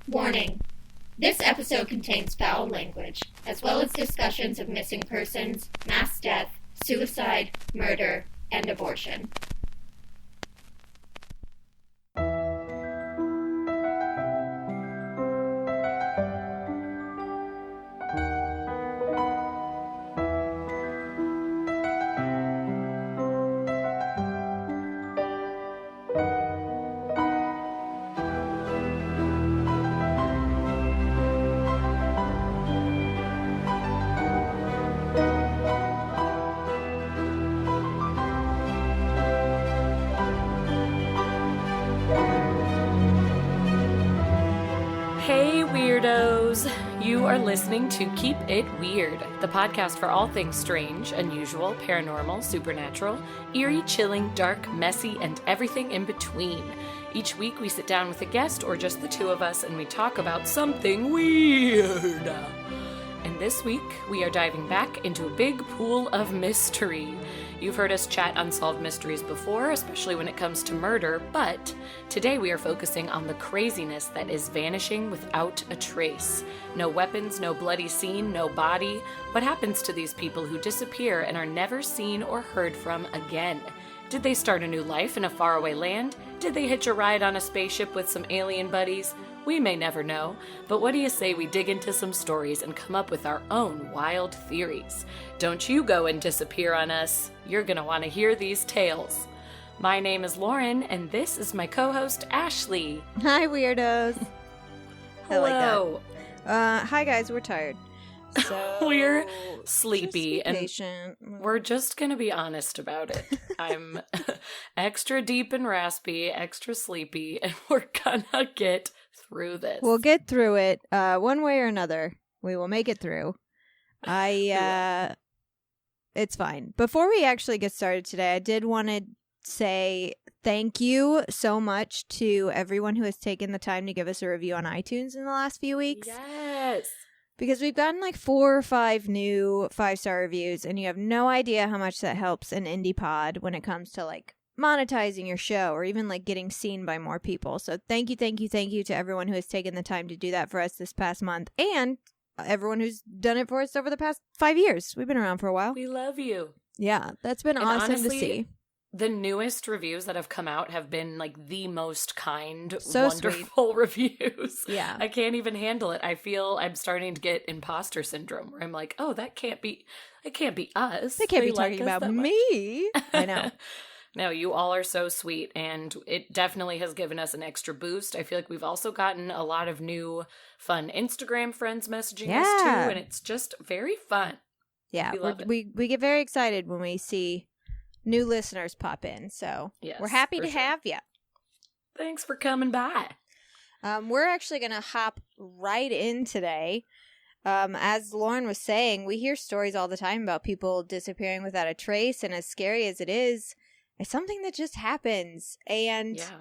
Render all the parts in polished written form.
Warning. This episode contains foul language, as well as discussions of missing persons, mass death, suicide, murder, and abortion. Hey Weirdos! You are listening to Keep It Weird, the podcast for all things strange, unusual, paranormal, supernatural, eerie, chilling, dark, messy, and everything in between. Each week we sit down with a guest or just the two of us and we talk about something weird. And this week we are diving back into a big pool of mystery. You've heard us chat unsolved mysteries before, especially when it comes to murder, but today we are focusing on the craziness that is vanishing without a trace. No weapons, no bloody scene, no body. What happens to these people who disappear and are never seen or heard from again? Did they start a new life in a faraway land? Did they hitch a ride on a spaceship with some alien buddies? We may never know, but what do you say we dig into some stories and come up with our own wild theories? Don't you go and disappear on us. You're gonna want to hear these tales. My name is Lauren, and this is my co-host, Ashley. Hi, Weirdos. Hello. Hi, guys. We're tired. So We're sleepy, just be and patient. we're just gonna be honest about it. I'm extra deep and raspy, extra sleepy, and we're gonna get through this. We'll get through it one way or another. We will make it through. It's fine. Before we actually get started today, I did want to say thank you so much to everyone who has taken the time to give us a review on iTunes in the last few weeks. Yes. Because we've gotten like 4 or 5 new 5-star reviews, and you have no idea how much that helps an indie pod when it comes to like monetizing your show or even like getting seen by more people. So thank you to everyone who has taken the time to do that for us this past month, and everyone who's done it for us over the past 5 years. We've been around for a while. We love you. Yeah, that's been awesome honestly, to see. The newest reviews that have come out have been like the most kind, So wonderful reviews. Yeah. I can't even handle it. I feel I'm starting to get imposter syndrome where I'm like, oh, it can't be us. They can't be like talking us about that much. me. I know. No, you all are so sweet, and it definitely has given us an extra boost. I feel like we've also gotten a lot of new fun Instagram friends messaging us too, and it's just very fun. Yeah, We love it. we get very excited when we see new listeners pop in, so Yes, we're happy for to sure. have you. Thanks for coming by. We're actually going to hop right in today. As Lauren was saying, we hear stories all the time about people disappearing without a trace, and as scary as it is, it's something that just happens. And Yeah.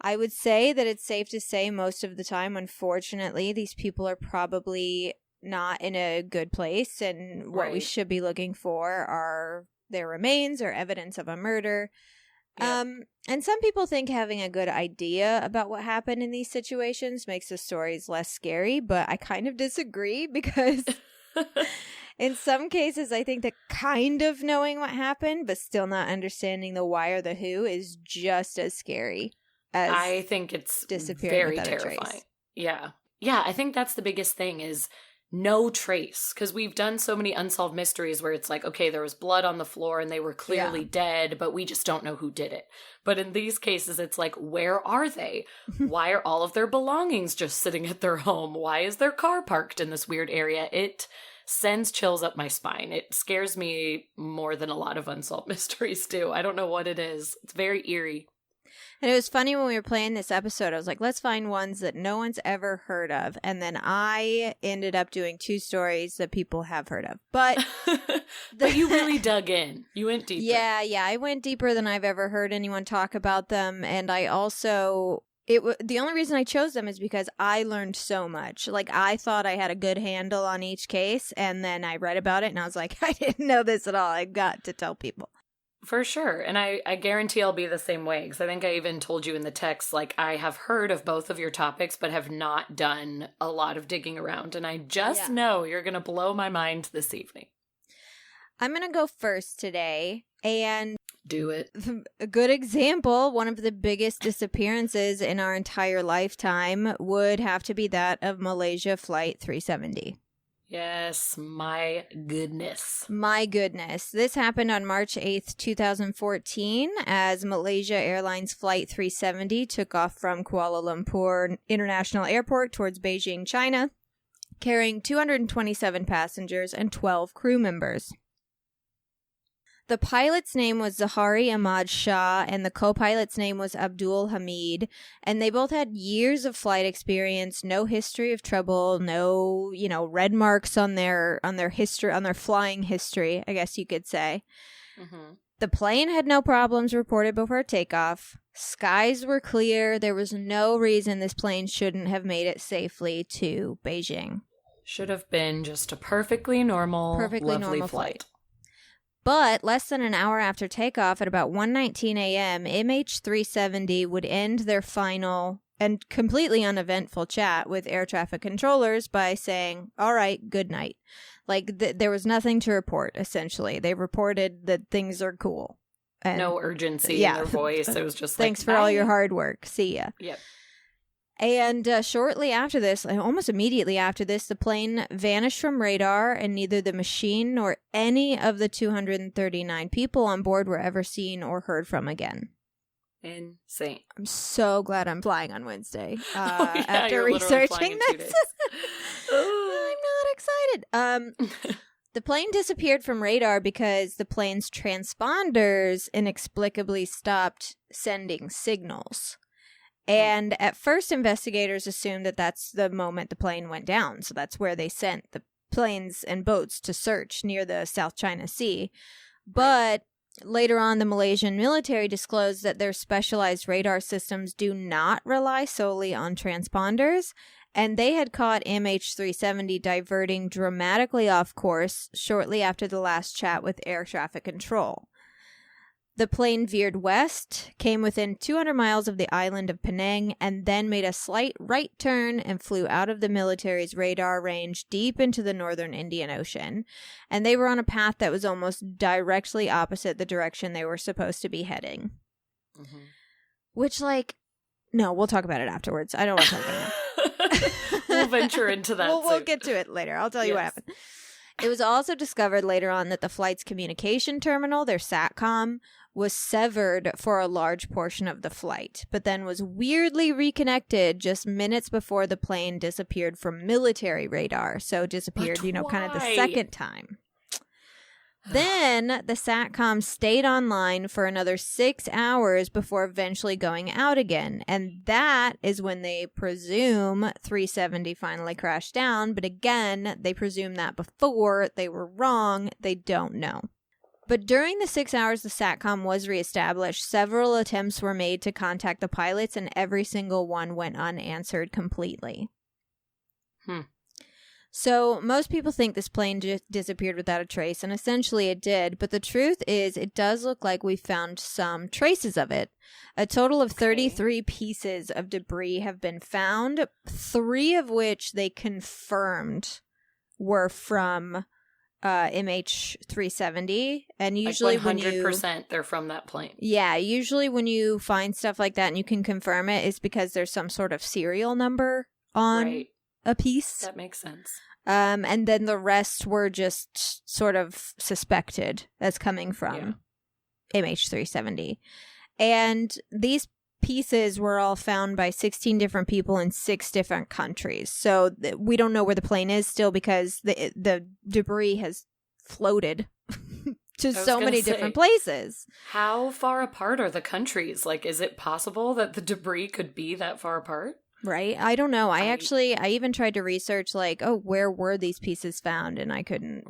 I would say that it's safe to say most of the time, unfortunately, these people are probably not in a good place, and what we Right. should be looking for are their remains or evidence of a murder. Yeah. And some people think having a good idea about what happened in these situations makes the stories less scary, but I kind of disagree because in some cases I think that kind of knowing what happened but still not understanding the why or the who is just as scary as I think it's disappearing very without a trace. terrifying. Yeah. Yeah, I think that's the biggest thing is no trace. Because we've done so many unsolved mysteries where it's like, okay, there was blood on the floor and they were clearly dead, but we just don't know who did it. But in these cases, it's like, where are they? Why are all of their belongings just sitting at their home? Why is their car parked in this weird area? It sends chills up my spine. It scares me more than a lot of unsolved mysteries do. I don't know what it is. It's very eerie. And it was funny when we were playing this episode, I was like, let's find ones that no one's ever heard of. And then I ended up doing 2 stories that people have heard of. But But you really dug in. You went deeper. Yeah. I went deeper than I've ever heard anyone talk about them. And I also, the only reason I chose them is because I learned so much. Like, I thought I had a good handle on each case. And then I read about it and I was like, I didn't know this at all. I've got to tell people. For sure. And I guarantee I'll be the same way, because I think I even told you in the text, like, I have heard of both of your topics, but have not done a lot of digging around. And I just know you're going to blow my mind this evening. I'm going to go first today. And do it. A good example, one of the biggest disappearances in our entire lifetime would have to be that of Malaysia Flight 370. Yes, my goodness. My goodness. This happened on March 8th, 2014, as Malaysia Airlines Flight 370 took off from Kuala Lumpur International Airport towards Beijing, China, carrying 227 passengers and 12 crew members. The pilot's name was Zahari Ahmad Shah, and the co-pilot's name was Abdul Hamid, and they both had years of flight experience, no history of trouble, no, red marks on their history, on their flying history, I guess you could say. Mm-hmm. The plane had no problems reported before takeoff. Skies were clear. There was no reason this plane shouldn't have made it safely to Beijing. Should have been just a perfectly normal flight. But less than an hour after takeoff, at about 1:19 a.m., MH370 would end their final and completely uneventful chat with air traffic controllers by saying, "All right, good night." Like, there was nothing to report, essentially. They reported that things are cool. And, no urgency in their voice. It was just like, thanks for all your hard work. See ya. Yep. And shortly after this, almost immediately after this, the plane vanished from radar, and neither the machine nor any of the 239 people on board were ever seen or heard from again. Insane. I'm so glad I'm flying on Wednesday after researching this. I'm not excited. The plane disappeared from radar because the plane's transponders inexplicably stopped sending signals. And at first, investigators assumed that that's the moment the plane went down. So that's where they sent the planes and boats to search near the South China Sea. But later on, the Malaysian military disclosed that their specialized radar systems do not rely solely on transponders. And they had caught MH370 diverting dramatically off course shortly after the last chat with air traffic control. The plane veered west, came within 200 miles of the island of Penang, and then made a slight right turn and flew out of the military's radar range deep into the northern Indian Ocean. And they were on a path that was almost directly opposite the direction they were supposed to be heading. Mm-hmm. Which, no, we'll talk about it afterwards. I don't want to talk about it. We'll venture into that We'll get to it later. I'll tell you what happened. It was also discovered later on that the flight's communication terminal, their SATCOM, was severed for a large portion of the flight, but then was weirdly reconnected just minutes before the plane disappeared from military radar. So disappeared, kind of the second time. Then the SATCOM stayed online for another 6 hours before eventually going out again. And that is when they presume 370 finally crashed down. But again, they presume that before. They were wrong. They don't know. But during the 6 hours the SATCOM was reestablished, several attempts were made to contact the pilots, and every single one went unanswered completely. So most people think this plane just disappeared without a trace, and essentially it did. But the truth is, it does look like we found some traces of it. A total of 33 pieces of debris have been found, 3 of which they confirmed were from MH370. And usually like 100% they're from that plane. Yeah, usually when you find stuff like that and you can confirm it, it's because there's some sort of serial number on a piece. That makes sense. And then the rest were just sort of suspected as coming from MH370. And these pieces were all found by 16 different people in 6 different countries. So we don't know where the plane is still because the debris has floated to so many different places. How far apart are the countries? Like, is it possible that the debris could be that far apart? Right? I don't know. I even tried to research where were these pieces found, and I couldn't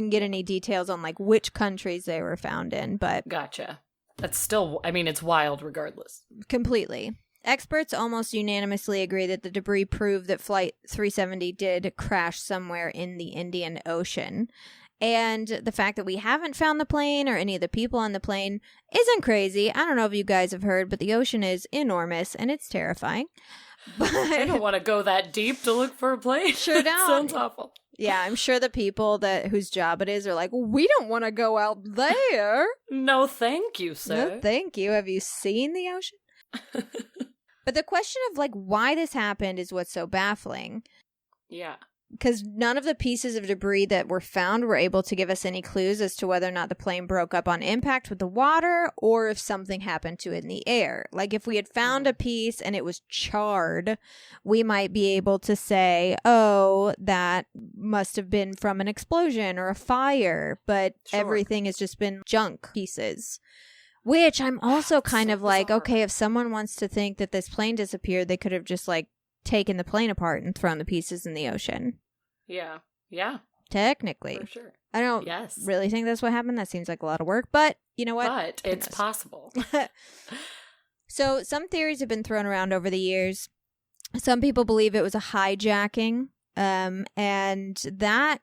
get any details on which countries they were found in, but gotcha. That's still, it's wild regardless. Completely. Experts almost unanimously agree that the debris proved that Flight 370 did crash somewhere in the Indian Ocean. And the fact that we haven't found the plane or any of the people on the plane isn't crazy. I don't know if you guys have heard, but the ocean is enormous and it's terrifying. But I don't want to go that deep to look for a plane. Sure don't. Sounds awful. Yeah, I'm sure the people whose job it is are like, we don't want to go out there. No, thank you, sir. No, thank you. Have you seen the ocean? But the question of like why this happened is what's so baffling. Yeah. Because none of the pieces of debris that were found were able to give us any clues as to whether or not the plane broke up on impact with the water or if something happened to it in the air. Like if we had found a piece and it was charred, we might be able to say, oh, that must have been from an explosion or a fire. But everything has just been junk pieces. Which I'm also kind of like, okay, if someone wants to think that this plane disappeared, they could have just like taken the plane apart and thrown the pieces in the ocean. Yeah. Yeah. Technically. For sure. I don't really think that's what happened. That seems like a lot of work, but you know what? But it's possible. So some theories have been thrown around over the years. Some people believe it was a hijacking. And that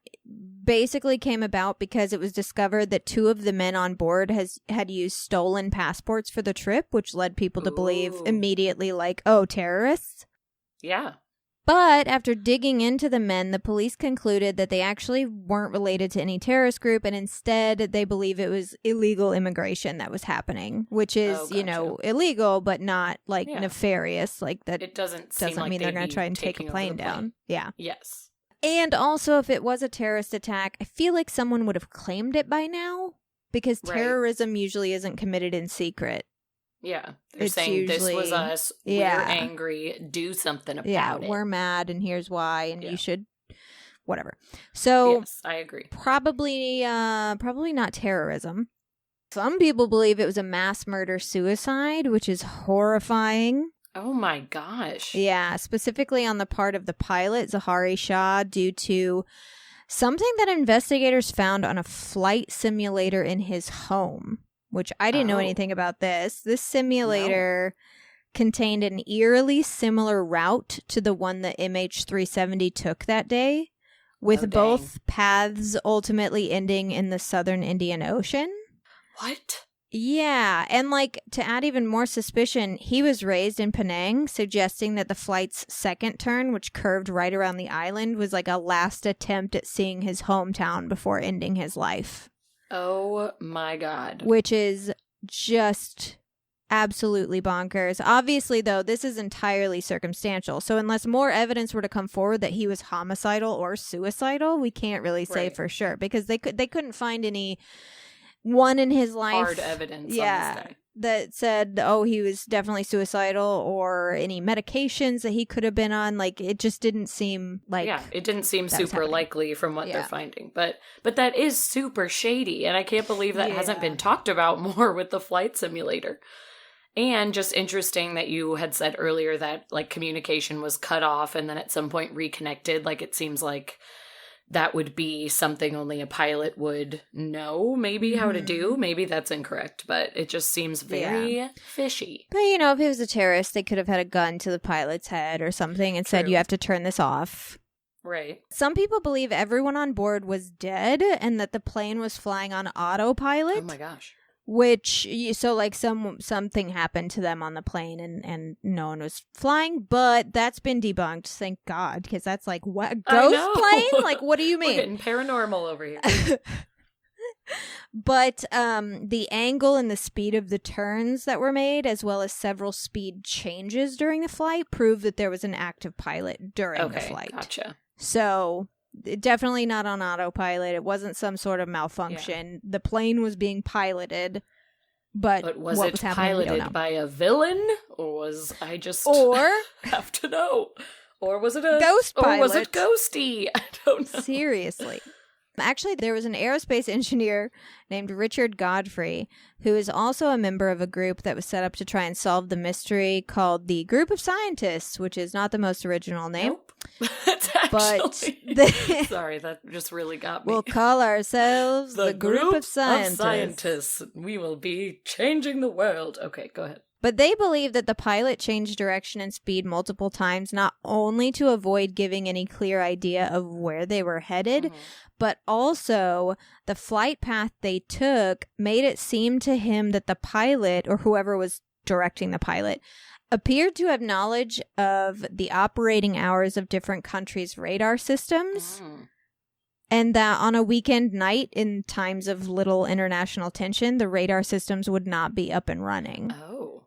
basically came about because it was discovered that 2 of the men on board had used stolen passports for the trip, which led people to believe immediately like, oh, terrorists. Yeah. But after digging into the men, the police concluded that they actually weren't related to any terrorist group, and instead they believe it was illegal immigration that was happening, which is, illegal, but not like nefarious. Like that it doesn't mean they're going to try and take a plane down. Yeah. Yes. And also, if it was a terrorist attack, I feel like someone would have claimed it by now because terrorism usually isn't committed in secret. Yeah. They're saying usually, this was us. We're angry. Do something about it. Yeah, we're mad and here's why and you should whatever. So yes, I agree. Probably not terrorism. Some people believe it was a mass murder suicide, which is horrifying. Oh my gosh. Yeah, specifically on the part of the pilot, Zahari Shah, due to something that investigators found on a flight simulator in his home. Which I didn't know anything about this. This simulator contained an eerily similar route to the one that MH370 took that day, with both paths ultimately ending in the southern Indian Ocean. What? Yeah, and like to add even more suspicion, he was raised in Penang, suggesting that the flight's second turn, which curved right around the island, was like a last attempt at seeing his hometown before ending his life. Oh my God. Which is just absolutely bonkers. Obviously, though, this is entirely circumstantial. So unless more evidence were to come forward that he was homicidal or suicidal, we can't really say for sure because they couldn't find any one in his life hard evidence on this guy that said, oh, he was definitely suicidal or any medications that he could have been on. Like, it just didn't seem like... Yeah, it didn't seem super likely from what they're finding. But that is super shady, and I can't believe that hasn't been talked about more with the flight simulator. And just interesting that you had said earlier that, like, communication was cut off and then at some point reconnected. Like, it seems like that would be something only a pilot would know maybe how to do. Maybe that's incorrect, but it just seems very fishy. But, you know, if he was a terrorist, they could have had a gun to the pilot's head or something and said, you have to turn this off. Right. Some people believe everyone on board was dead and that the plane was flying on autopilot. Oh my gosh. Which, so like something happened to them on the plane and no one was flying, but that's been debunked, thank God, because that's like, what, ghost plane? Like, what do you mean? We're getting paranormal over here. But the angle and the speed of the turns that were made, as well as several speed changes during the flight, prove that there was an active pilot during the flight. Gotcha. So... definitely not on autopilot. It wasn't some sort of malfunction. Yeah. The plane was being piloted, but was what it was happening, piloted by a villain, or was I just have to know? Or was it a ghost pilot? Or was it ghosty? I don't know. Seriously. Actually, there was an aerospace engineer named Richard Godfrey, who is also a member of a group that was set up to try and solve the mystery called the Group of Scientists, which is not the most original name. Nope. That's actually... Sorry, that just really got me. We'll call ourselves the Group of Scientists. We will be changing the world. Okay, go ahead. But they believe that the pilot changed direction and speed multiple times, not only to avoid giving any clear idea of where they were headed, but also the flight path they took made it seem to him that the pilot, or whoever was directing the pilot, appeared to have knowledge of the operating hours of different countries' radar systems. And that on a weekend night, in times of little international tension, the radar systems would not be up and running. Oh.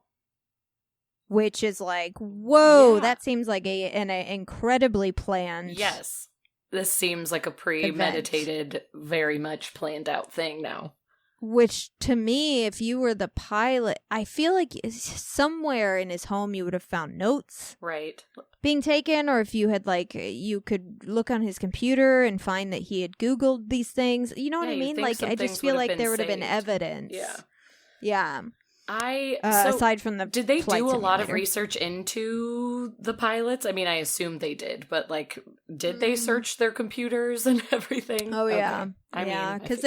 Which is like, whoa, that seems like an incredibly planned. Yes. This seems like a premeditated, very much planned out thing now. Which, to me, if you were the pilot, I feel like somewhere in his home you would have found notes. Right. Being taken, or if you had, like, you could look on his computer and find that he had Googled these things. You know what I mean? Like, I just feel like there would have been evidence. Yeah. Aside from the did they flight do a lot of simulator. research into the pilots? I mean, I assume they did, but like, did they search their computers and everything? Oh yeah, Okay. I mean, because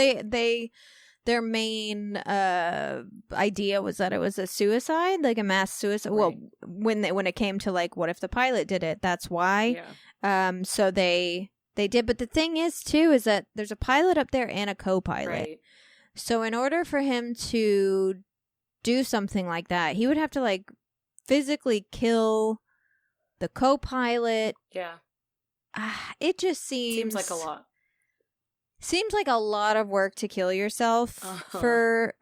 their main idea was that it was a suicide, like a mass suicide. Right. Well, when it came to like, what if the pilot did it? That's why. Yeah. So they did, but the thing is too is that there's a pilot up there and a co-pilot. Right. So in order for him to do something like that, he would have to like physically kill the co-pilot. Yeah. It just seems like a lot. Seems like a lot of work to kill yourself for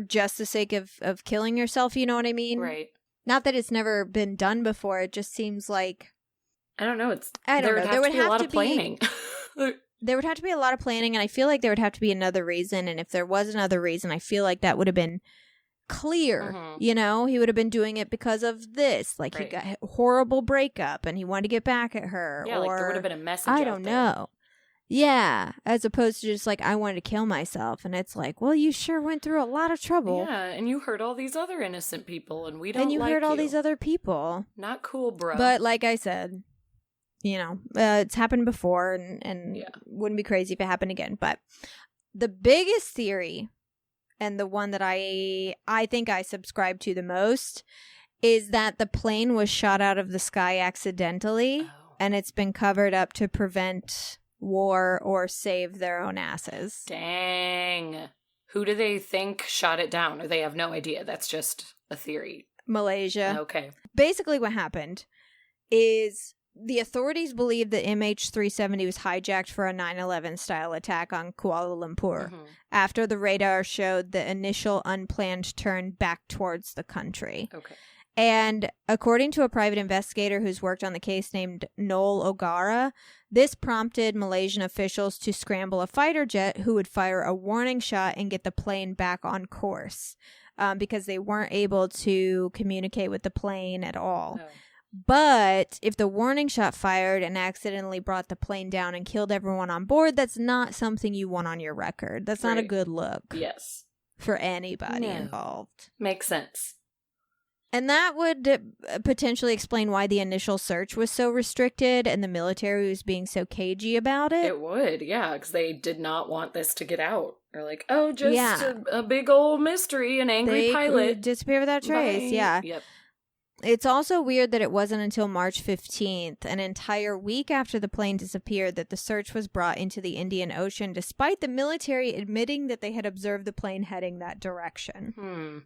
just the sake of killing yourself. You know what I mean? Right. Not that it's never been done before. It just seems like, I don't know. There would have be a lot to of planning. There would have to be a lot of planning, and I feel like there would have to be another reason. And if there was another reason, I feel like that would have been clear. You know, he would have been doing it because of this. Like, he got a horrible breakup and he wanted to get back at her. Yeah, or, like there would have been a message. I don't know. Yeah, as opposed to just like, I wanted to kill myself. And it's like, well, you sure went through a lot of trouble. Yeah, and you hurt all these other innocent people, and we don't And you hurt all these other people. Not cool, bro. But like I said, you know, it's happened before, and wouldn't be crazy if it happened again. But the biggest theory, and the one that I think I subscribe to the most, is that the plane was shot out of the sky accidentally, and it's been covered up to prevent war or save their own asses. Dang. Who do they think shot it down? Or they have no idea? That's just a theory. Malaysia. Okay. Basically what happened is the authorities believe the MH370 was hijacked for a 9/11 style attack on Kuala Lumpur after the radar showed the initial unplanned turn back towards the country. Okay. And according to a private investigator who's worked on the case named Noel O'Gara, this prompted Malaysian officials to scramble a fighter jet who would fire a warning shot and get the plane back on course because they weren't able to communicate with the plane at all. But if the warning shot fired and accidentally brought the plane down and killed everyone on board, that's not something you want on your record. That's not a good look. Yes. For anybody involved. Makes sense. And that would potentially explain why the initial search was so restricted and the military was being so cagey about it. It would, yeah, because they did not want this to get out. They're like, oh, just a big old mystery, an angry pilot. Disappear without trace, yeah. Yep. It's also weird that it wasn't until March 15th, an entire week after the plane disappeared, that the search was brought into the Indian Ocean, despite the military admitting that they had observed the plane heading that direction.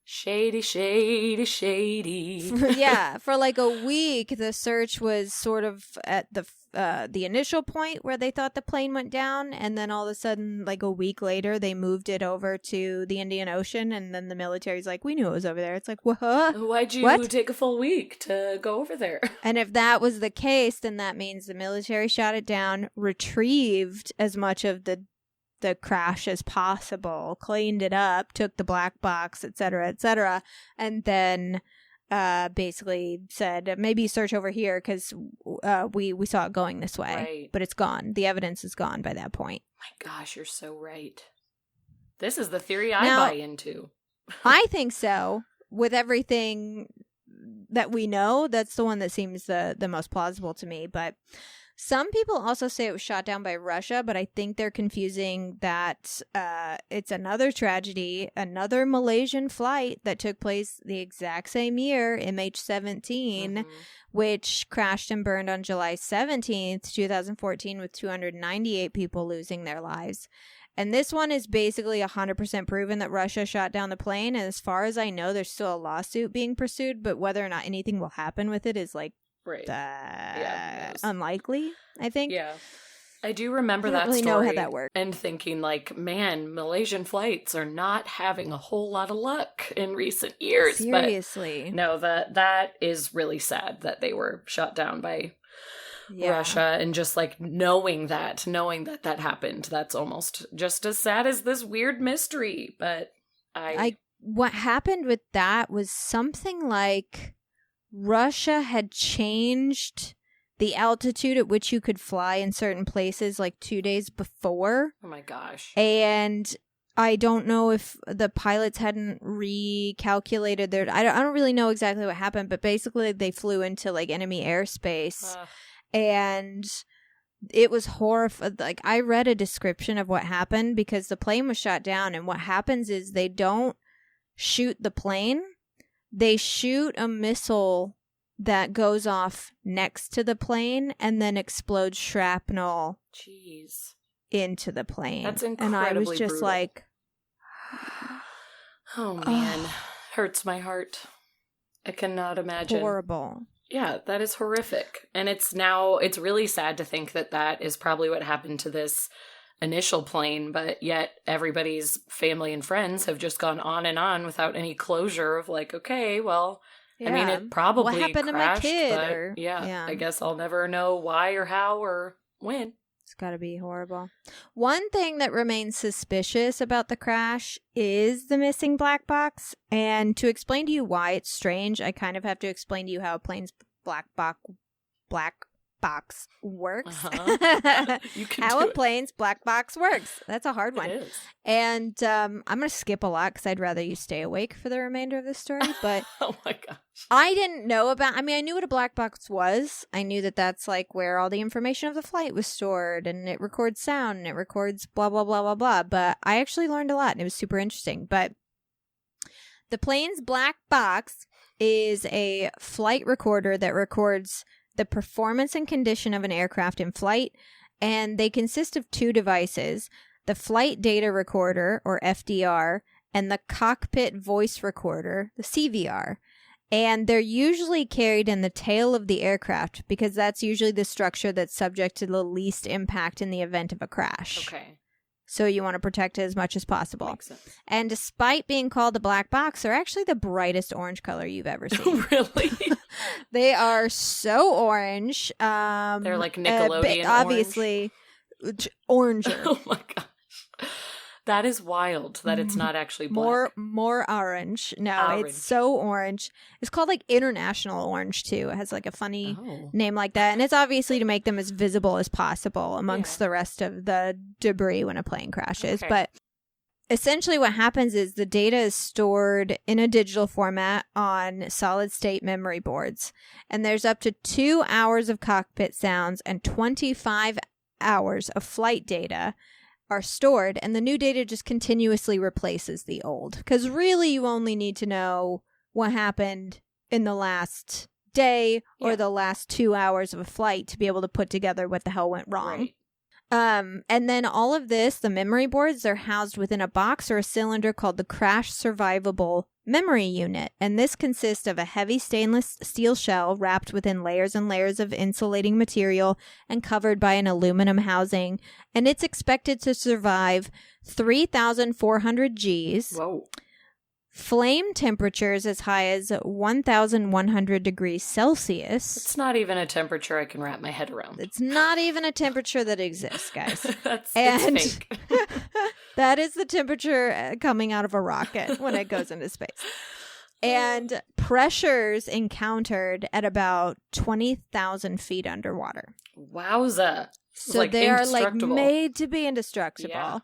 Shady, shady, shady. Yeah, for like a week, the search was sort of at the initial point where they thought the plane went down, and then all of a sudden, like a week later, they moved it over to the Indian Ocean, and then the military's like, we knew it was over there. It's like, what? Why'd you take a full week to go over there? And if that was the case, then that means the military shot it down, retrieved as much of the crash as possible, cleaned it up, took the black box, etc., and then basically said, maybe search over here because we saw it going this way. Right. But it's gone. The evidence is gone by that point. My gosh, you're so right. This is the theory I buy into. I think so. With everything that we know, that's the one that seems the most plausible to me. But Some people also say it was shot down by Russia, but I think they're confusing that it's another tragedy, another Malaysian flight that took place the exact same year, MH17, which crashed and burned on July 17th, 2014, with 298 people losing their lives. And this one is basically 100% proven that Russia shot down the plane. And as far as I know, there's still a lawsuit being pursued, but whether or not anything will happen with it is like, unlikely, I think. Yeah. I do remember that really story know how that works. And thinking like, man, Malaysian flights are not having a whole lot of luck in recent years. Seriously. But no, that is really sad that they were shot down by Russia, and just like knowing that happened, that's almost just as sad as this weird mystery. But what happened with that was something like Russia had changed the altitude at which you could fly in certain places like 2 days before. Oh my gosh. And I don't know if the pilots hadn't recalculated their... I don't really know exactly what happened, but basically they flew into like enemy airspace. And it was horrifying. Like, I read a description of what happened because the plane was shot down, and what happens is they don't shoot the plane. They shoot a missile that goes off next to the plane and then explodes shrapnel into the plane. That's incredibly And I was just brutal. like... Oh, man. Hurts my heart. I cannot imagine. Horrible. Yeah, that is horrific. And it's really sad to think that is probably what happened to this initial plane, but yet everybody's family and friends have just gone on and on without any closure of like, okay, well, I mean, it probably what happened crashed, to my kid? but Or, I guess I'll never know why or how or when. It's got to be horrible. One thing that remains suspicious about the crash is the missing black box. And to explain to you why it's strange, I kind of have to explain to you how a plane's black box works. You can how do a it. plane's black box works. That's a hard one. It is. And I'm going to skip a lot because I'd rather you stay awake for the remainder of this story. But Oh my gosh. I didn't know about... I mean, I knew what a black box was. I knew that that's like where all the information of the flight was stored, and it records sound, and it records blah, blah, blah, blah, blah. But I actually learned a lot, and it was super interesting. But the plane's black box is a flight recorder that records the performance and condition of an aircraft in flight, and they consist of two devices: the flight data recorder, or FDR, and the cockpit voice recorder, the CVR. And they're usually carried in the tail of the aircraft because that's usually the structure that's subject to the least impact in the event of a crash. Okay. So you want to protect it as much as possible. Makes sense. And despite being called a black box, they're actually the brightest orange color you've ever seen. Really? They are so orange. They're like Nickelodeon obviously, oranger. Oh my gosh. That is wild that it's not actually black. More orange. No, Orange. It's so orange. It's called like international orange too. It has like a funny name like that. And it's obviously to make them as visible as possible amongst the rest of the debris when a plane crashes. Okay. But essentially what happens is the data is stored in a digital format on solid state memory boards. And there's up to 2 hours of cockpit sounds and 25 hours of flight data are stored, and the new data just continuously replaces the old. Because really, you only need to know what happened in the last day or the last 2 hours of a flight to be able to put together what the hell went wrong. Right. And then all of this, the memory boards, they're housed within a box or a cylinder called the Crash Survivable Memory Unit. And this consists of a heavy stainless steel shell wrapped within layers and layers of insulating material and covered by an aluminum housing. And it's expected to survive 3,400 Gs. Whoa. Flame temperatures as high as 1,100 degrees Celsius. It's not even a temperature I can wrap my head around. It's not even a temperature that exists, guys. It's fake. That is the temperature coming out of a rocket when it goes into space. And pressures encountered at about 20,000 feet underwater. Wowza. So like they are like indestructible. made to be indestructible. Yeah.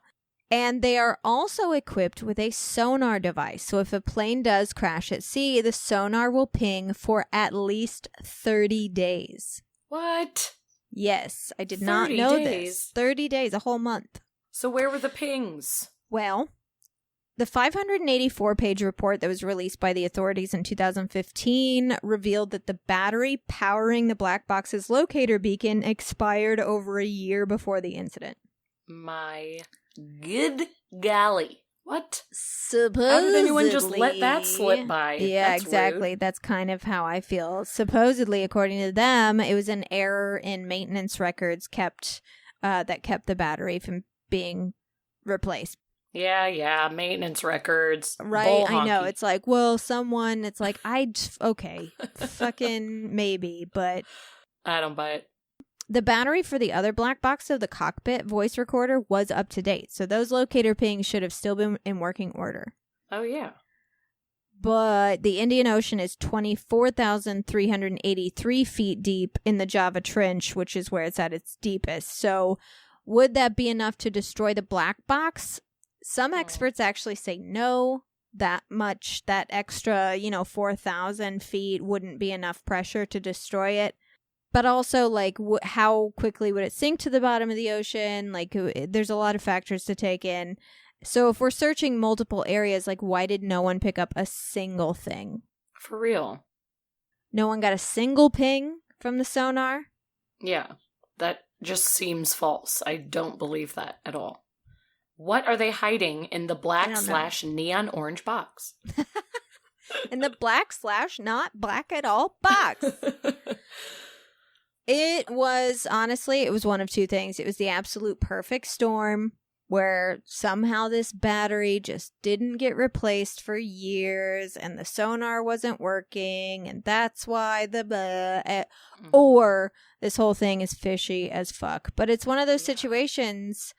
And they are also equipped with a sonar device. So if a plane does crash at sea, the sonar will ping for at least 30 days. What? Yes, I did 30 not know days. this. 30 days, a whole month. So where were the pings? Well, the 584-page report that was released by the authorities in 2015 revealed that the battery powering the black box's locator beacon expired over a year before the incident. My good golly. What? Supposedly. How did anyone just let that slip by? Yeah, That's exactly. rude. That's kind of how I feel. Supposedly, according to them, it was an error in maintenance records that kept the battery from being replaced. Yeah, maintenance records. Right, bull I know. honky. It's like, well, someone, it's like, okay, fucking maybe, but I don't buy it. the battery for the other black box of the cockpit voice recorder was up to date, so those locator pings should have still been in working order. Oh, yeah. But the Indian Ocean is 24,383 feet deep in the Java Trench, which is where it's at its deepest. So would that be enough to destroy the black box? Some experts actually say no, that extra, 4,000 feet wouldn't be enough pressure to destroy it. But also, like, how quickly would it sink to the bottom of the ocean? Like, there's a lot of factors to take in. So if we're searching multiple areas, like, why did no one pick up a single thing? For real. No one got a single ping from the sonar? Yeah. That just seems false. I don't believe that at all. What are they hiding in the black/neon orange box? In the black/not black at all box. It was one of two things. It was the absolute perfect storm where somehow this battery just didn't get replaced for years and the sonar wasn't working and that's why or this whole thing is fishy as fuck. But it's one of those situations,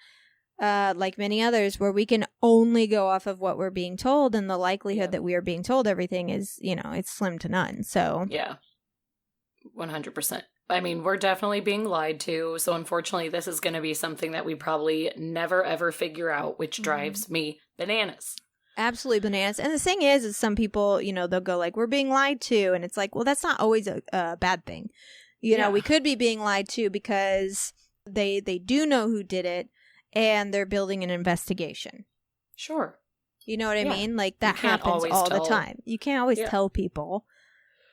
like many others, where we can only go off of what we're being told, and the likelihood that we are being told everything is, it's slim to none. So yeah, 100%. I mean, we're definitely being lied to, so unfortunately this is going to be something that we probably never ever figure out, which drives me bananas. Absolutely bananas. And the thing is some people, they'll go like, we're being lied to, and it's like, well, that's not always a bad thing. We could be being lied to because they do know who did it, and they're building an investigation. Sure. You know what I mean? Like, that happens all the time. You can't always tell people.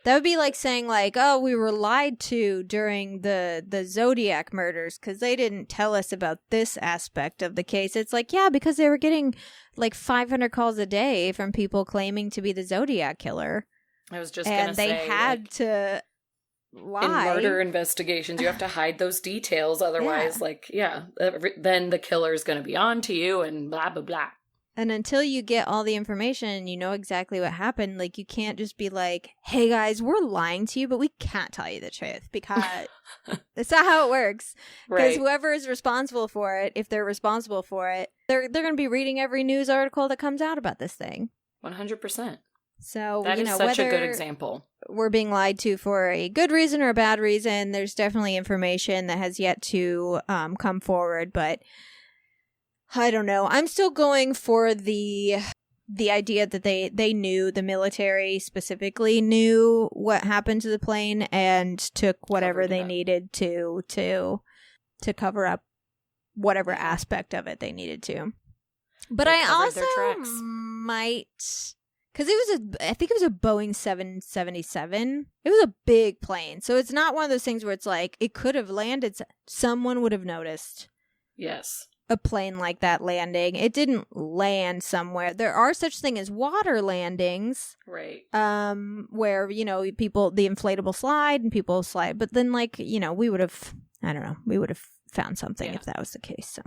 That would be like saying, like, oh, we were lied to during the Zodiac murders because they didn't tell us about this aspect of the case. It's like, yeah, because they were getting like 500 calls a day from people claiming to be the Zodiac killer. I was just going to say. And they had to lie. In murder investigations, you have to hide those details. Otherwise, then the killer's going to be on to you and blah, blah, blah. And until you get all the information and you know exactly what happened, like, you can't just be like, hey guys, we're lying to you, but we can't tell you the truth because that's not how it works. Because whoever is responsible for it, if they're responsible for it, they're going to be reading every news article that comes out about this thing. 100%. So, that is such a good example. We're being lied to for a good reason or a bad reason. There's definitely information that has yet to come forward, but I don't know. I'm still going for the idea that they knew, the military specifically knew what happened to the plane and took whatever they needed to cover up whatever aspect of it they needed to. But I also might, because I think it was a Boeing 777. It was a big plane, so it's not one of those things where it's like it could have landed. Someone would have noticed. Yes. A plane like that landing. It didn't land somewhere. There are such thing as water landings. Right. Where, people, the inflatable slide and people slide. But then, like, we would have found something if that was the case. So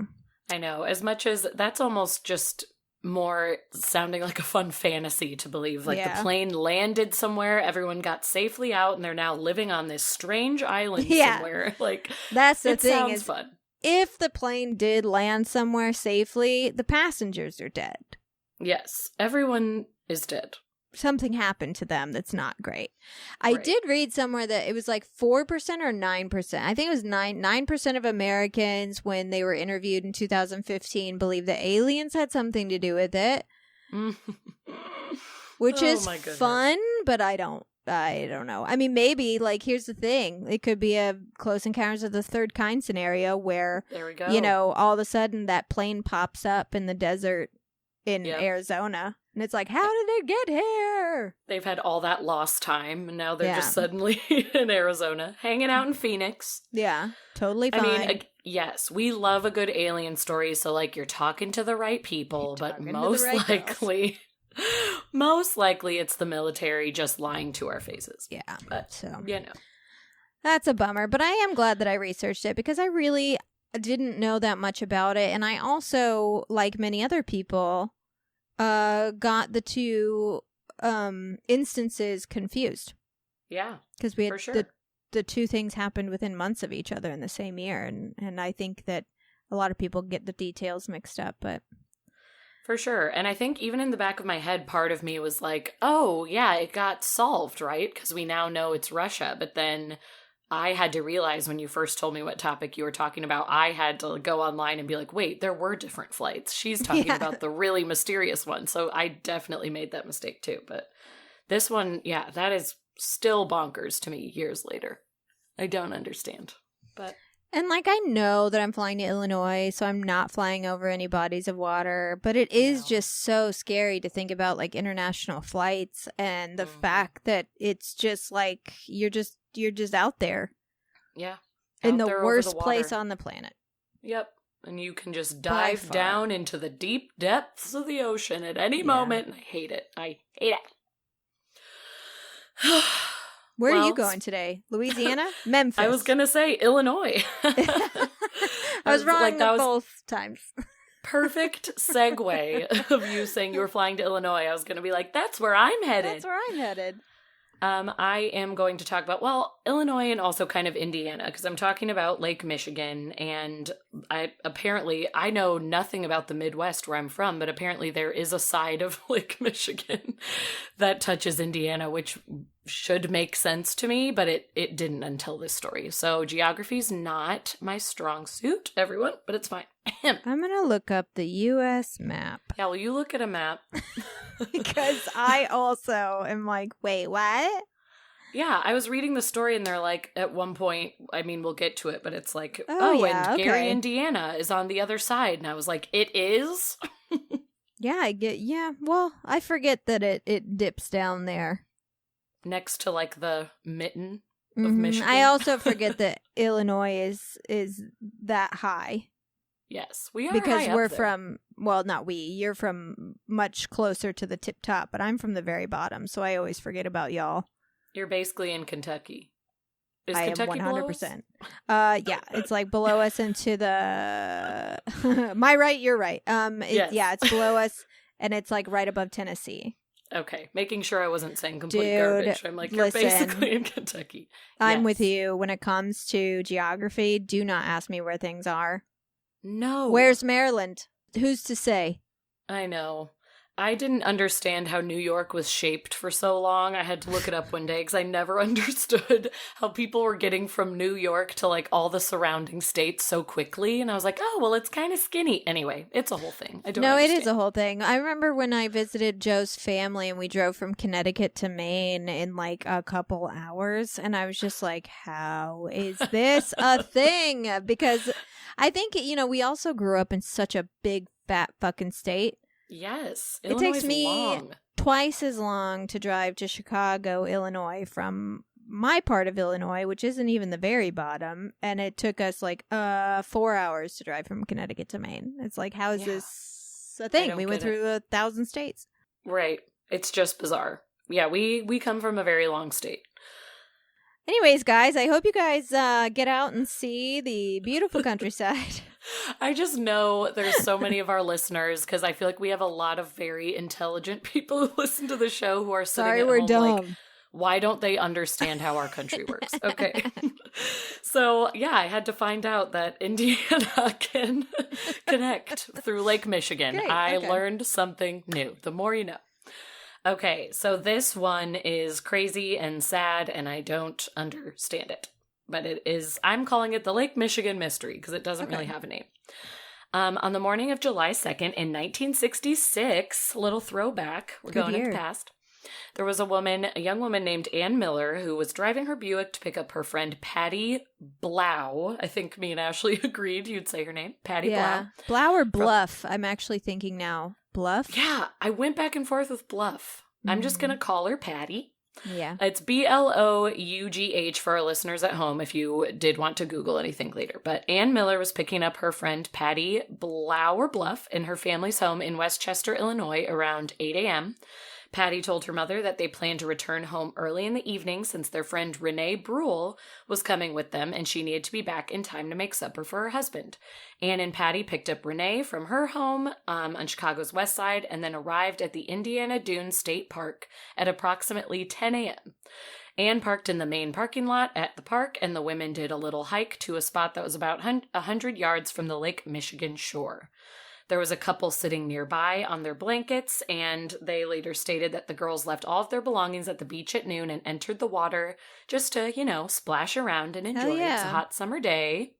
I know. As much as that's almost just more sounding like a fun fantasy to believe. Like the plane landed somewhere, everyone got safely out, and they're now living on this strange island somewhere. Like, that's the thing. Sounds fun. If the plane did land somewhere safely, the passengers are dead. Yes, everyone is dead. Something happened to them that's not great. I did read somewhere that it was like 4% or 9%. I think it was 9% of Americans, when they were interviewed in 2015, believed that aliens had something to do with it. Which is fun, but I don't I don't know. I mean, maybe, like, here's the thing. It could be a Close Encounters of the Third Kind scenario where, There we go. you know, all of a sudden that plane pops up in the desert in Arizona. And it's like, how did it get here? They've had all that lost time, and now they're just suddenly in Arizona, hanging out in Phoenix. Yeah, totally fine. I mean, yes, we love a good alien story, so, like, you're talking to the right people, but most likely... Most likely it's the military just lying to our faces. Yeah. But, so, you know. That's a bummer. But I am glad that I researched it because I really didn't know that much about it. And I also, like many other people, got the two instances confused. Yeah. Because we had for sure. the two things happened within months of each other in the same year. And I think that a lot of people get the details mixed up, but... For sure. And I think even in the back of my head, part of me was like, oh, yeah, it got solved, right? Because we now know it's Russia. But then I had to realize when you first told me what topic you were talking about, I had to go online and be like, wait, there were different flights. She's talking about the really mysterious one. So I definitely made that mistake too. But this one, yeah, that is still bonkers to me years later. I don't understand. But... And, like, I know that I'm flying to Illinois, so I'm not flying over any bodies of water, but it is just so scary to think about, like, international flights and the fact that it's just, like, you're just out there. Yeah. In the worst place on the planet. Yep. And you can just dive down into the deep depths of the ocean at any moment, and I hate it. I hate it. Where are you going today? Louisiana? Memphis. I was going to say Illinois. I was wrong like, both times. Perfect segue of you saying you were flying to Illinois. I was going to be like, that's where I'm headed. That's where I'm headed. I am going to talk about, well, Illinois and also kind of Indiana, because I'm talking about Lake Michigan, and I know nothing about the Midwest where I'm from, but apparently there is a side of Lake Michigan that touches Indiana, which should make sense to me, but it didn't until this story. So geography's not my strong suit, everyone, but it's fine. I'm going to look up the U.S. map. Yeah, well, you look at a map. Because I also am like, wait, what? Yeah, I was reading the story and they're like, at one point, I mean, we'll get to it, but it's like, Gary, Indiana is on the other side. And I was like, it is? Well, I forget that it dips down there. Next to like the mitten of Michigan. I also forget that Illinois is that high. Yes, we are because high we're up there. from, well, not we, you're from much closer to the tip top, but I'm from the very bottom, so I always forget about y'all. You're basically in Kentucky. Is I Kentucky am 100%. Yeah, it's like below us and to the my right, you're right. Yes. Yeah, it's below us and it's like right above Tennessee. Okay, making sure I wasn't saying complete garbage. I'm like, you're basically in Kentucky. I'm with you when it comes to geography. Do not ask me where things are. No. Where's Maryland? Who's to say? I know. I didn't understand how New York was shaped for so long. I had to look it up one day because I never understood how people were getting from New York to like all the surrounding states so quickly. And I was like, oh, well, it's kind of skinny. Anyway, it's a whole thing. I don't understand. It is a whole thing. I remember when I visited Joe's family and we drove from Connecticut to Maine in like a couple hours. And I was just like, how is this a thing? Because I think, we also grew up in such a big, fat fucking state. Yes. It takes me twice as long to drive to Chicago, Illinois from my part of Illinois, which isn't even the very bottom. And it took us like 4 hours to drive from Connecticut to Maine. It's like, how is this a thing? We went through 1,000 states. Right. It's just bizarre. Yeah, we come from a very long state. Anyways, guys, I hope you guys get out and see the beautiful countryside. I just know there's so many of our listeners because I feel like we have a lot of very intelligent people who listen to the show who are sitting at home dumb. like, why don't they understand how our country works? Okay. So, yeah, I had to find out that Indiana can connect through Lake Michigan. Great, I okay. learned something new. The more you know. Okay, so this one is crazy and sad, and I don't understand it. But it is, I'm calling it the Lake Michigan Mystery, because it doesn't really have a name. On the morning of July 2nd in 1966, a little throwback, we're going into the past, There was a young woman named Ann Miller, who was driving her Buick to pick up her friend Patty Blau. I think me and Ashley agreed you'd say her name. Patty Blau. Blau or Bluff? I'm actually thinking now. Bluff? Yeah, I went back and forth with Bluff. I'm just going to call her Patty. Yeah. It's Blough for our listeners at home if you did want to Google anything later. But Ann Miller was picking up her friend Patty Blau or Bluff in her family's home in Westchester, Illinois around 8 a.m. Patty told her mother that they planned to return home early in the evening since their friend Renee Bruhl was coming with them and she needed to be back in time to make supper for her husband. Ann and Patty picked up Renee from her home on Chicago's west side and then arrived at the Indiana Dunes State Park at approximately 10 a.m. Ann parked in the main parking lot at the park and the women did a little hike to a spot that was about 100 yards from the Lake Michigan shore. There was a couple sitting nearby on their blankets, and they later stated that the girls left all of their belongings at the beach at noon and entered the water just to, splash around and enjoy. Yeah. It's a hot summer day.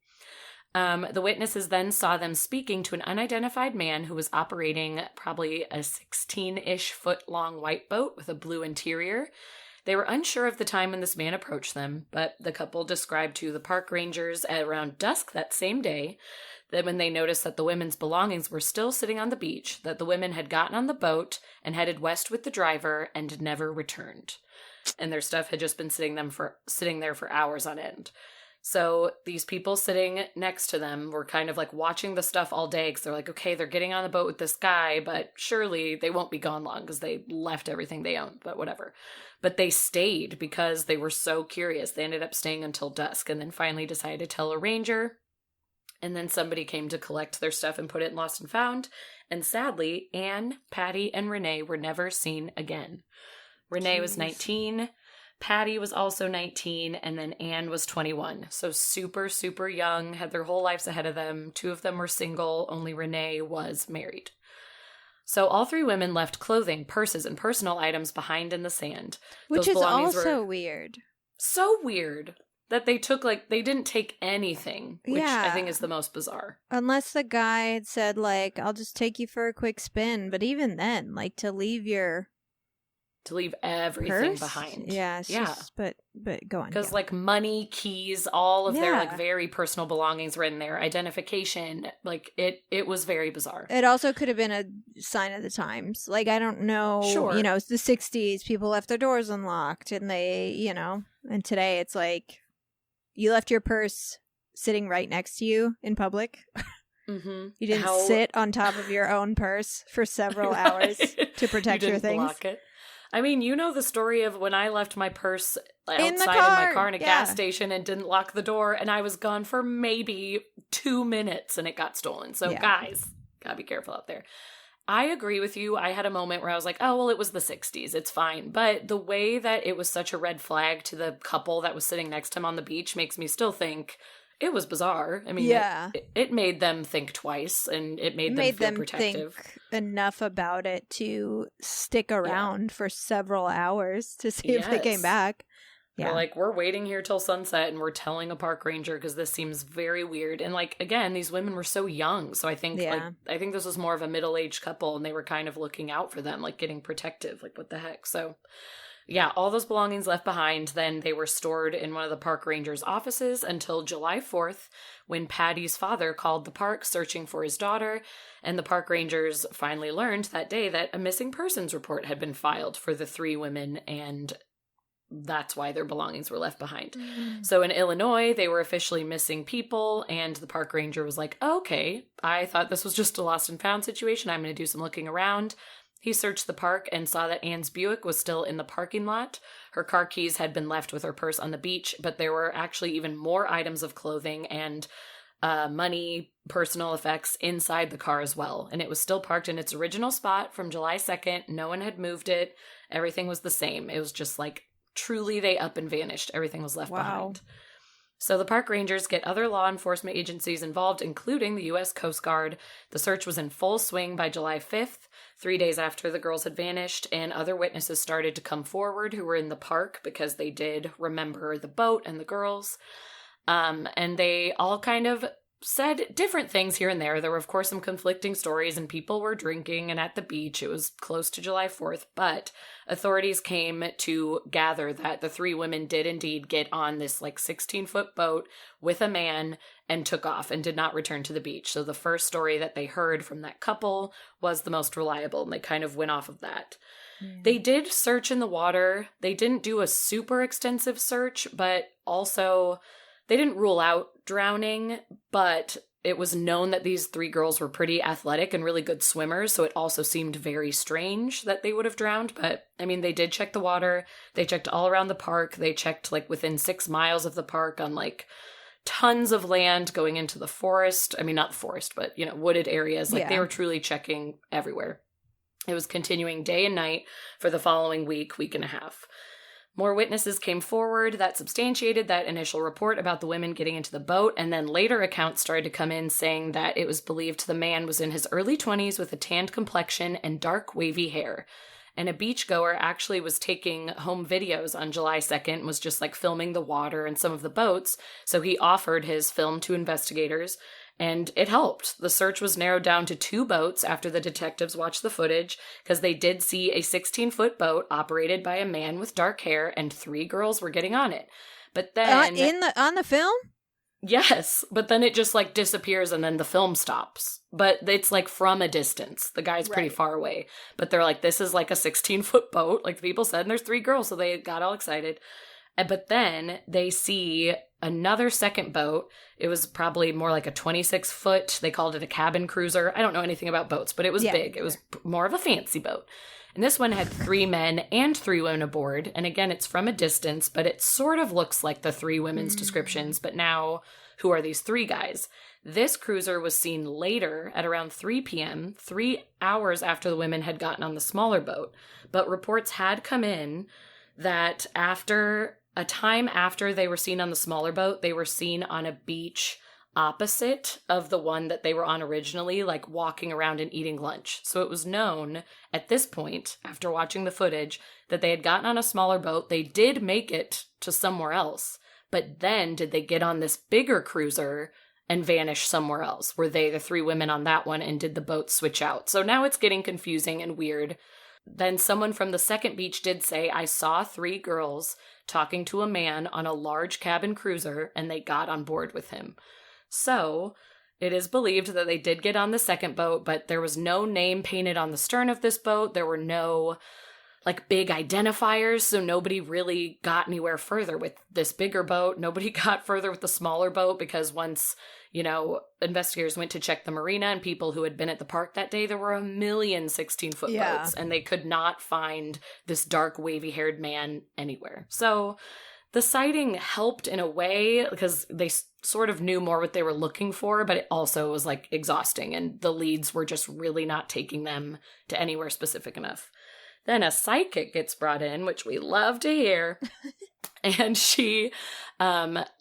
The witnesses then saw them speaking to an unidentified man who was operating probably a 16-ish foot long white boat with a blue interior. They were unsure of the time when this man approached them, but the couple described to the park rangers at around dusk that same day that when they noticed that the women's belongings were still sitting on the beach, that the women had gotten on the boat and headed west with the driver and never returned. And their stuff had just been sitting there for hours on end. So these people sitting next to them were kind of like watching the stuff all day because they're like, okay, they're getting on the boat with this guy, but surely they won't be gone long because they left everything they owned, but whatever. But they stayed because they were so curious. They ended up staying until dusk and then finally decided to tell a ranger. And then somebody came to collect their stuff and put it in Lost and Found. And sadly, Ann, Patty, and Renee were never seen again. Renee was 19. Patty was also 19, and then Ann was 21. So super, super young, had their whole lives ahead of them. 2 of them were single, only Renee was married. So all 3 women left clothing, purses, and personal items behind in the sand. Which Those is belongings also weird. So weird that they didn't take anything, which I think is the most bizarre. Unless the guy had said, like, I'll just take you for a quick spin. But even then, like, to leave everything purse? Behind. Yeah. Just, but go on. Because like money, keys, all of their like very personal belongings were in there. Identification, like it was very bizarre. It also could have been a sign of the times. Like, I don't know. Sure. It's the 60s. People left their doors unlocked and they, and today it's like you left your purse sitting right next to you in public. Mm-hmm. You didn't sit on top of your own purse for several hours to protect your things. Block it. I mean, the story of when I left my purse outside in my car in a gas station and didn't lock the door, and I was gone for maybe 2 minutes and it got stolen. So guys, gotta be careful out there. I agree with you. I had a moment where I was like, oh, well, it was the 60s. It's fine. But the way that it was such a red flag to the couple that was sitting next to him on the beach makes me still think it was bizarre. I mean, it made them think twice, and it made them feel protective. Think enough about it to stick around for several hours to see if they came back. Yeah, they're like, we're waiting here till sunset, and we're telling a park ranger because this seems very weird. And like, again, these women were so young, so I think this was more of a middle-aged couple, and they were kind of looking out for them, like getting protective. Like, what the heck? So. Yeah, all those belongings left behind, then they were stored in one of the park ranger's offices until July 4th, when Patty's father called the park searching for his daughter, and the park rangers finally learned that day that a missing persons report had been filed for the 3 women, and that's why their belongings were left behind. So in Illinois, they were officially missing people, and the park ranger was like, okay, I thought this was just a lost and found situation. I'm going to do some looking around. He searched the park and saw that Ann's Buick was still in the parking lot. Her car keys had been left with her purse on the beach, but there were actually even more items of clothing and money, personal effects inside the car as well. And it was still parked in its original spot from July 2nd. No one had moved it. Everything was the same. It was just like, truly they up and vanished. Everything was left behind. So the park rangers get other law enforcement agencies involved, including the U.S. Coast Guard. The search was in full swing by July 5th, 3 days after the girls had vanished, and other witnesses started to come forward who were in the park because they did remember the boat and the girls. And they all kind of said different things here and there. There were, of course, some conflicting stories, and people were drinking and at the beach. It was close to July 4th, but authorities came to gather that the three women did indeed get on this like 16-foot boat with a man and took off and did not return to the beach. So the first story that they heard from that couple was the most reliable, and they kind of went off of that. They did search in the water. They didn't do a super extensive search, but also they didn't rule out drowning, but it was known that these three girls were pretty athletic and really good swimmers, so it also seemed very strange that they would have drowned. But, I mean, they did check the water. They checked all around the park. They checked, like, within 6 miles of the park on, like, tons of land going into the forest. I mean, not the forest, but, you know, wooded areas. Like, they were truly checking everywhere. It was continuing day and night for the following week and a half. More witnesses came forward that substantiated that initial report about the women getting into the boat, and then later accounts started to come in saying that it was believed the man was in his early 20s with a tanned complexion and dark wavy hair. And a beachgoer actually was taking home videos on July 2nd, was just like filming the water and some of the boats, so he offered his film to investigators. And it helped. The search was narrowed down to 2 boats after the detectives watched the footage, because they did see a 16-foot boat operated by a man with dark hair, and 3 girls were getting on it. But then on the film? Yes, but then it just like disappears and then the film stops. But it's like from a distance. The guy's pretty far away. But they're like, this is like a 16-foot boat, like the people said, and there's 3 girls, so they got all excited. But then they see another second boat. It was probably more like a 26-foot. They called it a cabin cruiser. I don't know anything about boats, but it was big. It was more of a fancy boat. And this one had 3 men and 3 women aboard. And again, it's from a distance, but it sort of looks like the 3 women's descriptions. But now, who are these 3 guys? This cruiser was seen later at around 3 p.m., 3 hours after the women had gotten on the smaller boat. But reports had come in that after a time after they were seen on the smaller boat, they were seen on a beach opposite of the one that they were on originally, like walking around and eating lunch. So it was known at this point, after watching the footage, that they had gotten on a smaller boat. They did make it to somewhere else, but then did they get on this bigger cruiser and vanish somewhere else? Were they the 3 women on that one, and did the boat switch out? So now it's getting confusing and weird. Then someone from the second beach did say, I saw 3 girls talking to a man on a large cabin cruiser, and they got on board with him. So it is believed that they did get on the second boat, but there was no name painted on the stern of this boat. There were no like big identifiers, so nobody really got anywhere further with this bigger boat. Nobody got further with the smaller boat, because once, you know, investigators went to check the marina and people who had been at the park that day, there were a million 16-foot boats, and they could not find this dark wavy-haired man anywhere. So the sighting helped in a way, because they sort of knew more what they were looking for, but it also was like exhausting, and the leads were just really not taking them to anywhere specific enough. Then a psychic gets brought in, which we love to hear. And she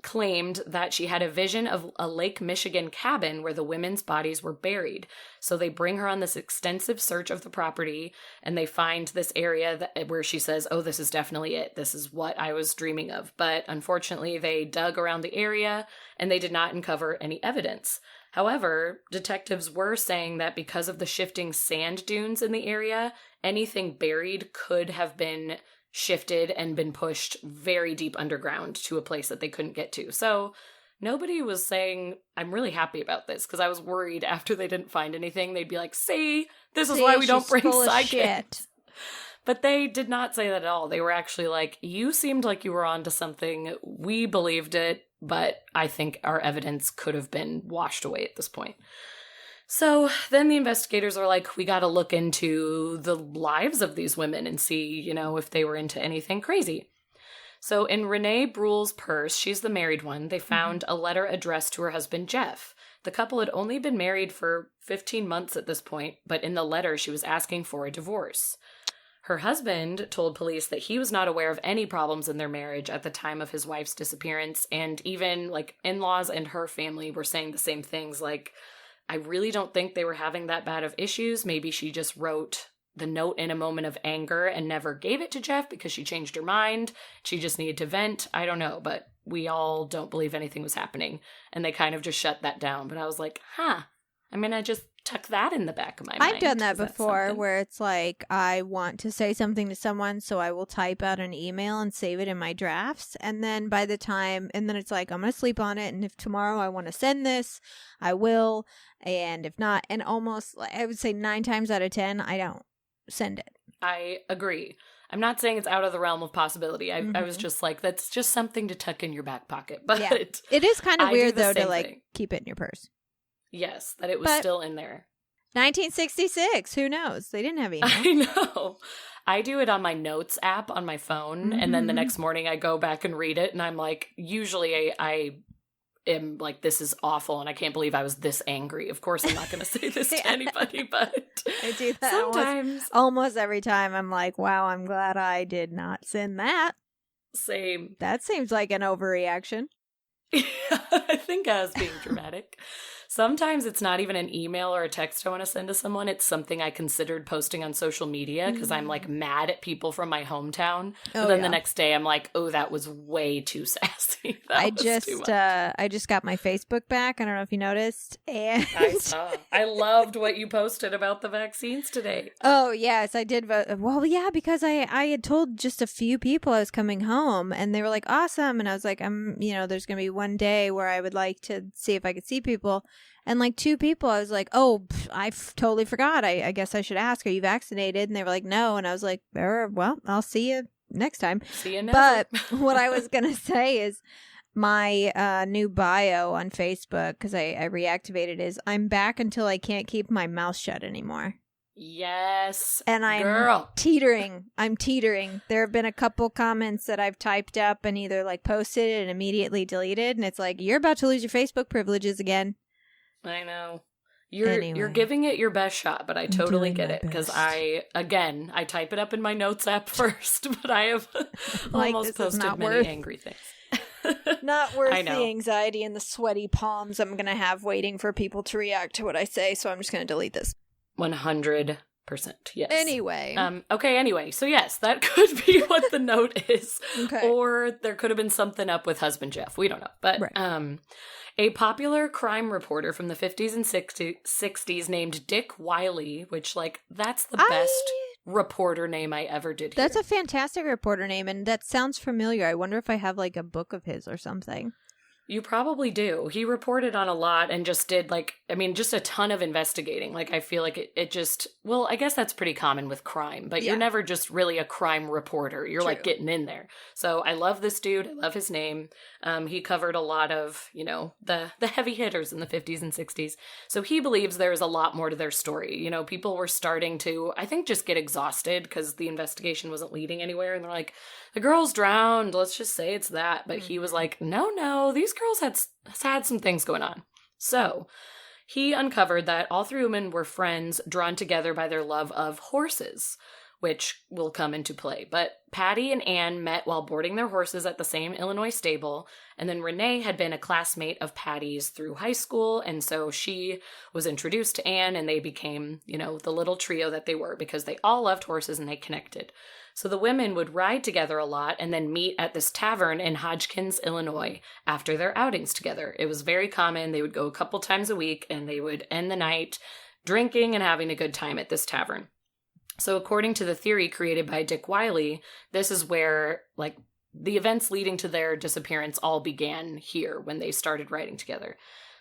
claimed that she had a vision of a Lake Michigan cabin where the women's bodies were buried. So they bring her on this extensive search of the property, and they find this area where she says, oh, this is definitely it. This is what I was dreaming of. But unfortunately, they dug around the area, and they did not uncover any evidence. However, detectives were saying that because of the shifting sand dunes in the area, anything buried could have been shifted and been pushed very deep underground to a place that they couldn't get to. So nobody was saying, I'm really happy about this, because I was worried after they didn't find anything, they'd be like, see, this is why we don't bring psychics. But they did not say that at all. They were actually like, you seemed like you were onto something. We believed it, but I think our evidence could have been washed away at this point. So then the investigators are like, we got to look into the lives of these women and see, you know, if they were into anything crazy. So in Renee Bruhl's purse, she's the married one, they found a letter addressed to her husband, Jeff. The couple had only been married for 15 months at this point, but in the letter she was asking for a divorce. Her husband told police that he was not aware of any problems in their marriage at the time of his wife's disappearance, and even, like, in-laws and her family were saying the same things, like, I really don't think they were having that bad of issues. Maybe she just wrote the note in a moment of anger and never gave it to Jeff because she changed her mind. She just needed to vent. I don't know, but we all don't believe anything was happening. And they kind of just shut that down. But I was like, I'm going to just tuck that in the back of my mind. I've done that before where it's like I want to say something to someone, so I will type out an email and save it in my drafts. And then it's like, I'm going to sleep on it. And if tomorrow I want to send this, I will. And if not, and almost, I would say 9 times out of 10, I don't send it. I agree. I'm not saying it's out of the realm of possibility. I was just like, that's just something to tuck in your back pocket. But yeah. It is kind of weird, though, to like keep it in your purse. Yes, that it was still in there. 1966. Who knows? They didn't have email. I know. I do it on my notes app on my phone. And then the next morning I go back and read it. And I'm like, usually I am like, this is awful. And I can't believe I was this angry. Of course, I'm not going to say this to anybody, but I do that sometimes. Almost every time. I'm like, wow, I'm glad I did not send that. Same. That seems like an overreaction. I think I was being dramatic. Sometimes it's not even an email or a text I want to send to someone. It's something I considered posting on social media because I'm like mad at people from my hometown. But then the next day I'm like, oh, that was way too sassy. I just got my Facebook back. I don't know if you noticed. And I saw. I loved what you posted about the vaccines today. Oh, yes, I did vote. Well, yeah, because I had told just a few people I was coming home and they were like, awesome. And I was like, there's going to be one day where I would like to see if I could see people. And like 2 people, I was like, oh, I totally forgot. I guess I should ask, are you vaccinated? And they were like, no. And I was like, well, I'll see you next time. See you never. But what I was going to say is my new bio on Facebook, because I reactivated, is I'm back until I can't keep my mouth shut anymore. Yes. And I'm teetering. There have been a couple comments that I've typed up and either like posted it and immediately deleted. And it's like, you're about to lose your Facebook privileges again. I know. You're giving it your best shot, but I totally get it because I type it up in my notes app first, but I have almost posted many angry things. Not worth the anxiety and the sweaty palms I'm going to have waiting for people to react to what I say, so I'm just going to delete this. 100%, yes. Anyway. Anyway, so yes, that could be what the note is. Okay. Or there could have been something up with husband Jeff. We don't know. But right. A popular crime reporter from the 50s and 60s named Dick Wiley, which, like, that's the best reporter name I ever did hear. That's a fantastic reporter name, and that sounds familiar. I wonder if I have, like, a book of his or something. You probably do. He reported on a lot and just did just a ton of investigating. Like, I feel like it just, well, I guess that's pretty common with crime, but you're never just really a crime reporter. You're like getting in there. So I love this dude. I love his name. He covered a lot of, the heavy hitters in the 50s and 60s. So he believes there is a lot more to their story. People were starting to, I think, just get exhausted because the investigation wasn't leading anywhere. And they're like, the girl's drowned. Let's just say it's that. But he was like, no, these girls had some things going on. So he uncovered that all 3 women were friends drawn together by their love of horses, which will come into play. But Patty and Anne met while boarding their horses at the same Illinois stable, and then Renee had been a classmate of Patty's through high school, and so she was introduced to Anne, and they became, the little trio that they were, because they all loved horses and they connected. So the women would ride together a lot and then meet at this tavern in Hodgkins, Illinois, after their outings together. It was very common. They would go a couple times a week, and they would end the night drinking and having a good time at this tavern. So according to the theory created by Dick Wiley, this is where, like, the events leading to their disappearance all began here when they started riding together.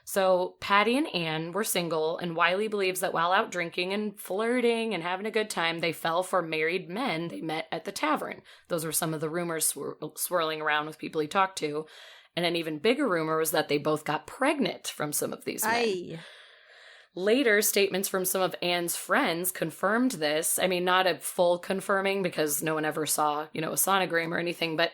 So Patty and Anne were single, and Wiley believes that while out drinking and flirting and having a good time, they fell for married men they met at the tavern. Those were some of the rumors swirling around with people he talked to. And an even bigger rumor was that they both got pregnant from some of these men. Later, statements from some of Anne's friends confirmed this. I mean, not a full confirming because no one ever saw, a sonogram or anything, but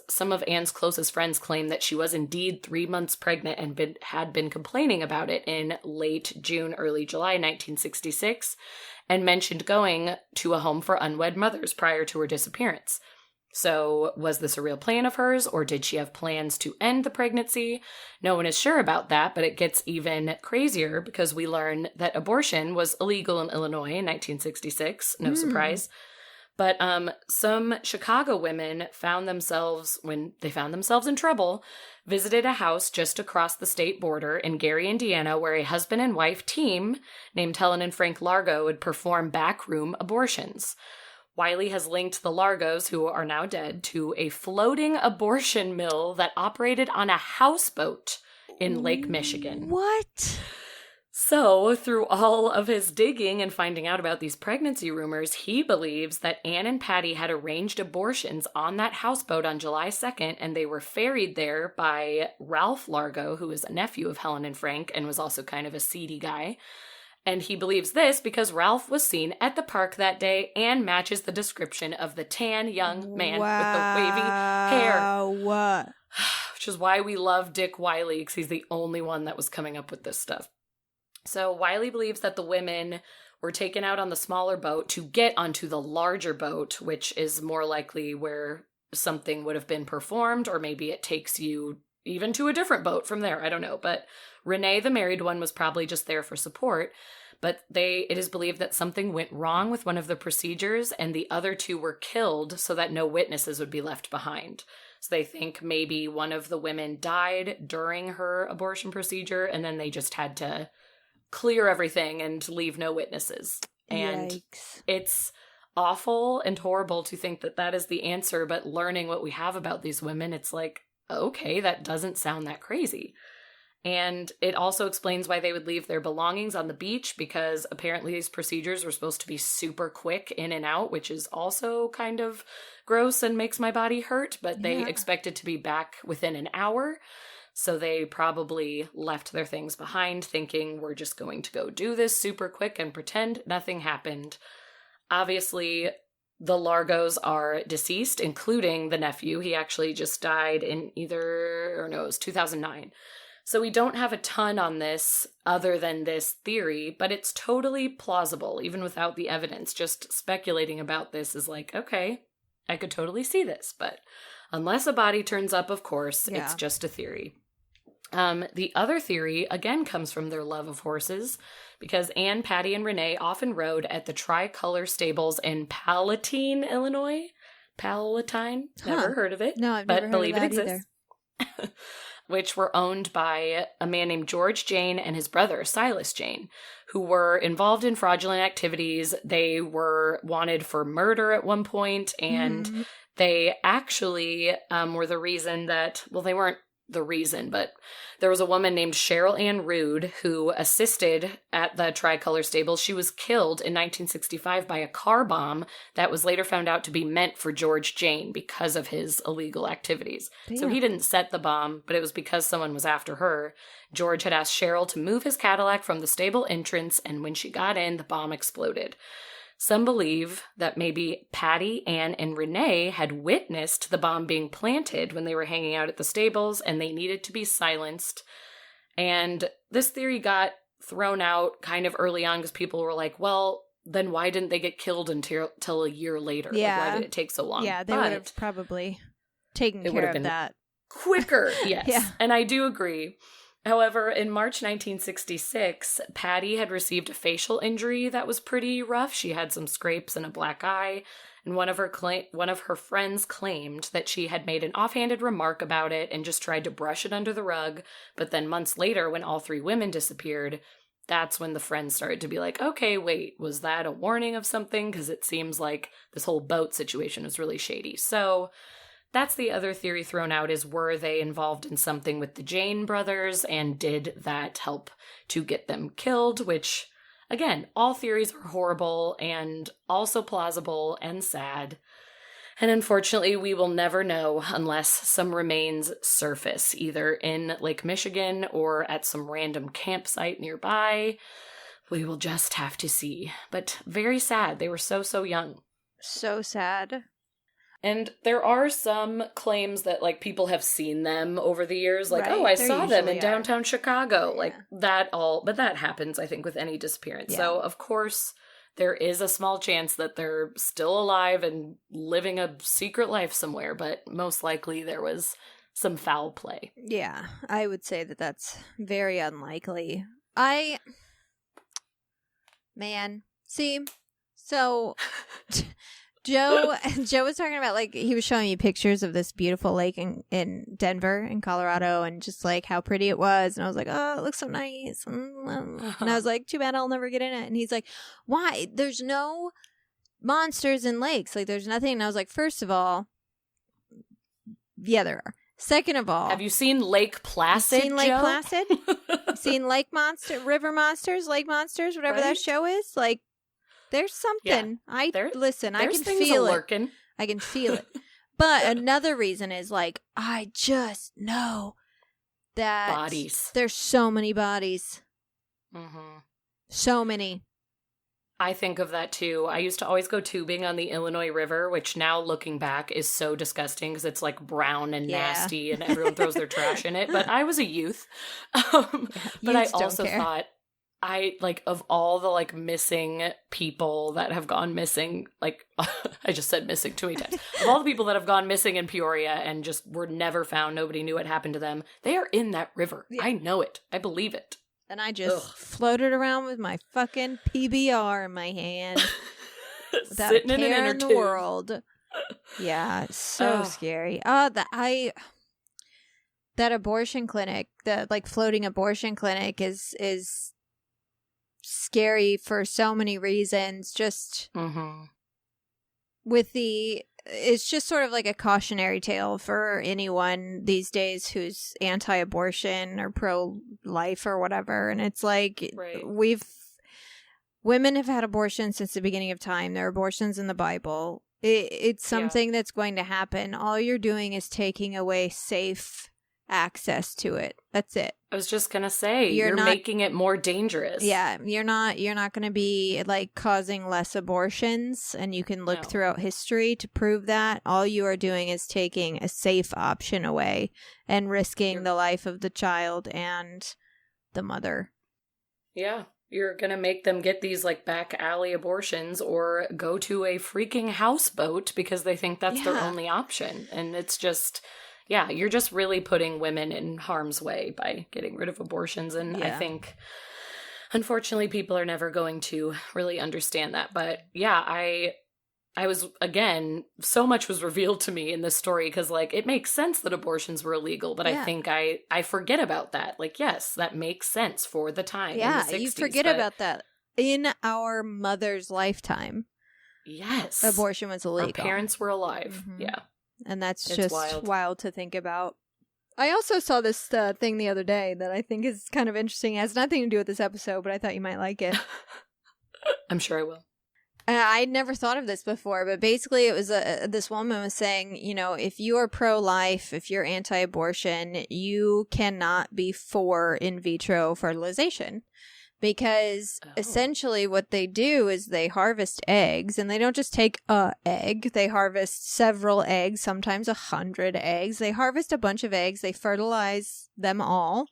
some of Anne's closest friends claimed that she was indeed 3 months pregnant and had been complaining about it in late June, early July 1966, and mentioned going to a home for unwed mothers prior to her disappearance. So was this a real plan of hers, or did she have plans to end the pregnancy? No one is sure about that, but it gets even crazier because we learn that abortion was illegal in Illinois in 1966, no surprise. But some Chicago women when they found themselves in trouble, visited a house just across the state border in Gary, Indiana, where a husband and wife team named Helen and Frank Largo would perform backroom abortions. Wiley has linked the Largos, who are now dead, to a floating abortion mill that operated on a houseboat in Lake Michigan. What? So, through all of his digging and finding out about these pregnancy rumors, he believes that Anne and Patty had arranged abortions on that houseboat on July 2nd, and they were ferried there by Ralph Largo, who is a nephew of Helen and Frank and was also kind of a seedy guy. And he believes this because Ralph was seen at the park that day and matches the description of the tan young man with the wavy hair. What? Which is why we love Dick Wiley, because he's the only one that was coming up with this stuff. So Wiley believes that the women were taken out on the smaller boat to get onto the larger boat, which is more likely where something would have been performed, or maybe it takes you even to a different boat from there. I don't know. But Renee, the married one, was probably just there for support. But it is believed that something went wrong with one of the procedures, and the other two were killed so that no witnesses would be left behind. So they think maybe one of the women died during her abortion procedure, and then they just had to clear everything and leave no witnesses. And Yikes. It's awful and horrible to think that that is the answer, but learning what we have about these women, it's like, okay, that doesn't sound that crazy. And it also explains why they would leave their belongings on the beach, because apparently these procedures were supposed to be super quick in and out, which is also kind of gross and makes my body hurt, but they expected to be back within an hour. So they probably left their things behind thinking we're just going to go do this super quick and pretend nothing happened. Obviously, the Largos are deceased, including the nephew. He actually just died in it was 2009. So we don't have a ton on this other than this theory, but it's totally plausible, even without the evidence. Just speculating about this is like, okay, I could totally see this, but unless a body turns up, of course, it's just a theory. The other theory, again, comes from their love of horses, because Anne, Patty, and Renee often rode at the Tricolor Stables in Palatine, Illinois. Palatine? Never heard of it. No, I've never heard of that either. Which were owned by a man named George Jane and his brother, Silas Jane, who were involved in fraudulent activities. They were wanted for murder at one point, and they actually were the reason that, well, they weren't the reason, but there was a woman named Cheryl Ann Rood who assisted at the Tricolor Stables. She was killed in 1965 by a car bomb that was later found out to be meant for George Jane because of his illegal activities. Damn. So he didn't set the bomb, but it was because someone was after her. George had asked Cheryl to move his Cadillac from the stable entrance, and when she got in, the bomb exploded. Some believe that maybe Patty, Anne, and Renee had witnessed the bomb being planted when they were hanging out at the stables, and they needed to be silenced. And this theory got thrown out kind of early on because people were like, well, then why didn't they get killed until a year later? Yeah. Like, why did it take so long? Yeah, they would have probably taken care of that quicker. Yes. Yeah. And I do agree. However, in March 1966, Patty had received a facial injury that was pretty rough. She had some scrapes and a black eye, and one of her friends claimed that she had made an offhanded remark about it and just tried to brush it under the rug. But then months later, when all three women disappeared, that's when the friends started to be like, okay, wait, was that a warning of something? Because it seems like this whole boat situation is really shady. So that's the other theory thrown out, is were they involved in something with the Jane brothers, and did that help to get them killed? Which, again, all theories are horrible and also plausible and sad. And unfortunately, we will never know unless some remains surface, either in Lake Michigan or at some random campsite nearby. We will just have to see. But very sad. They were so young. So sad. And there are some claims that, like, people have seen them over the years. Like, right, I saw them in are. downtown Chicago. Yeah. Like, but that happens, I think, with any disappearance. Yeah. So, of course, there is a small chance that they're still alive and living a secret life somewhere. But most likely there was some foul play. Yeah, I would say that that's very unlikely. See, so Joe was talking about, like, he was showing me pictures of this beautiful lake in Denver, in Colorado, and just, like, how pretty it was. And I was like, oh, it looks so nice. And I was like, too bad I'll never get in it. And he's like, why? There's no monsters in lakes. Like, there's nothing. And I was like, first of all, yeah, there are. Second of all, have you seen Lake Placid? Seen Lake Placid? Seen Lake Monster, River Monsters, Lake Monsters, whatever that show is? Like, there's something. Yeah. Listen, I can feel it. I can feel it. But another reason is, like, I just know that bodies. There's so many bodies. Mm-hmm. So many. I think of that too. I used to always go tubing on the Illinois River, which now looking back is so disgusting because it's like brown and nasty and everyone throws their trash in it. But I was a youth. But I also thought, of all the like missing people that have gone missing, like I just said missing too many times. Of all the people that have gone missing in Peoria and just were never found, nobody knew what happened to them, they are in that river. Yeah. I know it. I believe it. And I just floated around with my fucking PBR in my hand. Without sitting a care in an in the world. Yeah, so scary. That abortion clinic, the like floating abortion clinic is scary for so many reasons. Just with it's just sort of like a cautionary tale for anyone these days who's anti-abortion or pro-life or whatever. And it's like, women have had abortions since the beginning of time. There are abortions in the Bible. It's something that's going to happen. All you're doing is taking away safe access to it. That's it. I was just gonna say, you're making it more dangerous. Yeah, you're not going to be like causing less abortions, and you can look throughout history to prove that. All you are doing is taking a safe option away and risking the life of the child and the mother. Yeah, you're gonna make them get these like back alley abortions or go to a freaking houseboat because they think that's their only option, and it's just. Yeah, you're just really putting women in harm's way by getting rid of abortions. And I think, unfortunately, people are never going to really understand that. But yeah, I was, again, so much was revealed to me in this story because, like, it makes sense that abortions were illegal. But I think I forget about that. Like, yes, that makes sense for the time. Yeah, in the 60s, you forget about that. In our mother's lifetime. Yes. Abortion was illegal. Our parents were alive. Mm-hmm. Yeah. And that's just wild to think about. I also saw this thing the other day that I think is kind of interesting. It has nothing to do with this episode, but I thought you might like it. I'm sure I will. I'd never thought of this before, but basically it was this woman was saying, you know, if you are pro-life, if you're anti-abortion, you cannot be for in vitro fertilization. Because essentially what they do is they harvest eggs, and they don't just take a egg. They harvest several eggs, sometimes 100 eggs. They harvest a bunch of eggs. They fertilize them all.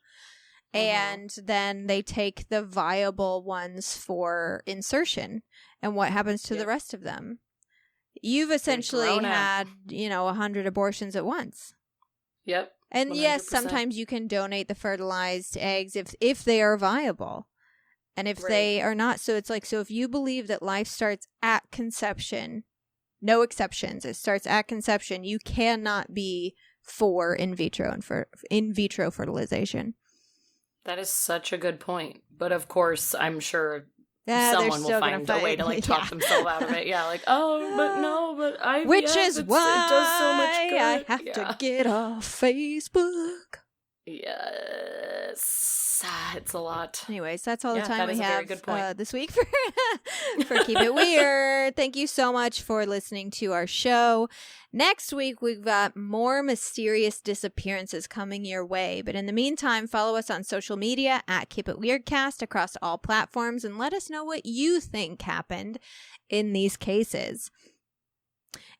And then they take the viable ones for insertion. And what happens to the rest of them? You've essentially had, 100 abortions at once. Yep. And 100%. Yes, sometimes you can donate the fertilized eggs if they are viable. And if they are not, so it's like, so if you believe that life starts at conception, no exceptions, it starts at conception, you cannot be for in vitro and for in vitro fertilization. That is such a good point. But of course, I'm sure someone will find a way to like talk themselves out of it. Yeah, like, but IVF, which is why it does so much good. I have to get off Facebook. Yes. It's a lot. Anyways, that's all the time we have this week for Keep It Weird. Thank you so much for listening to our show. Next week, we've got more mysterious disappearances coming your way. But in the meantime, follow us on social media at Keep It Weirdcast across all platforms and let us know what you think happened in these cases.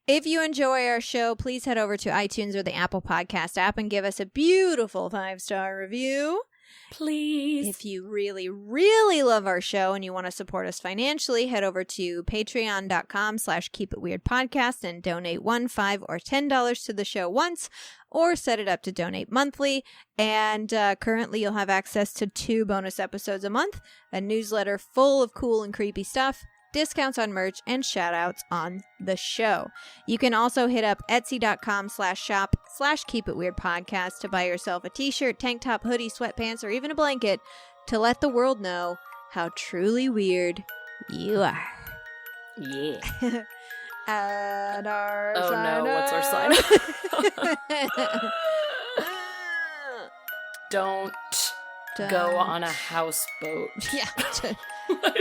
If you enjoy our show, please head over to iTunes or the Apple Podcast app and give us a beautiful 5-star review. Please. If you really, really love our show and you want to support us financially, head over to patreon.com/keepitweirdpodcast and donate $1, $5, or $10 to the show once, or set it up to donate monthly. And currently you'll have access to 2 bonus episodes a month, a newsletter full of cool and creepy stuff, discounts on merch, and shout-outs on the show. You can also hit up etsy.com/shop/keepitweirdpodcast to buy yourself a t-shirt, tank top, hoodie, sweatpants, or even a blanket to let the world know how truly weird you are. Yeah. And our Oh sign no, what's our sign? Don't go on a houseboat. Yeah.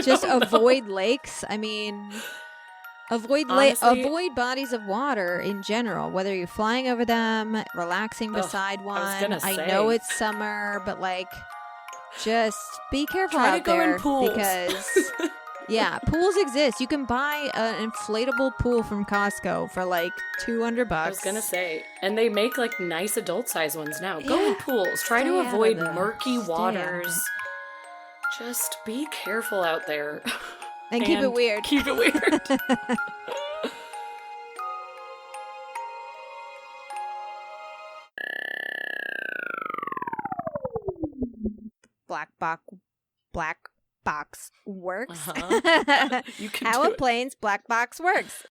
Just avoid lakes. I mean, avoid bodies of water in general, whether you're flying over them, relaxing beside one. I know it's summer, but like, just be careful Try out to go there in pools. because yeah, pools exist. You can buy an inflatable pool from Costco for like $200. I was gonna say, and they make like nice adult-sized ones now. Go in pools. Try to Stay out of avoid the- murky stay out of waters. Just be careful out there. And keep it weird. Keep it weird. Black box works. Uh-huh. You can How do a it. plane's black box works.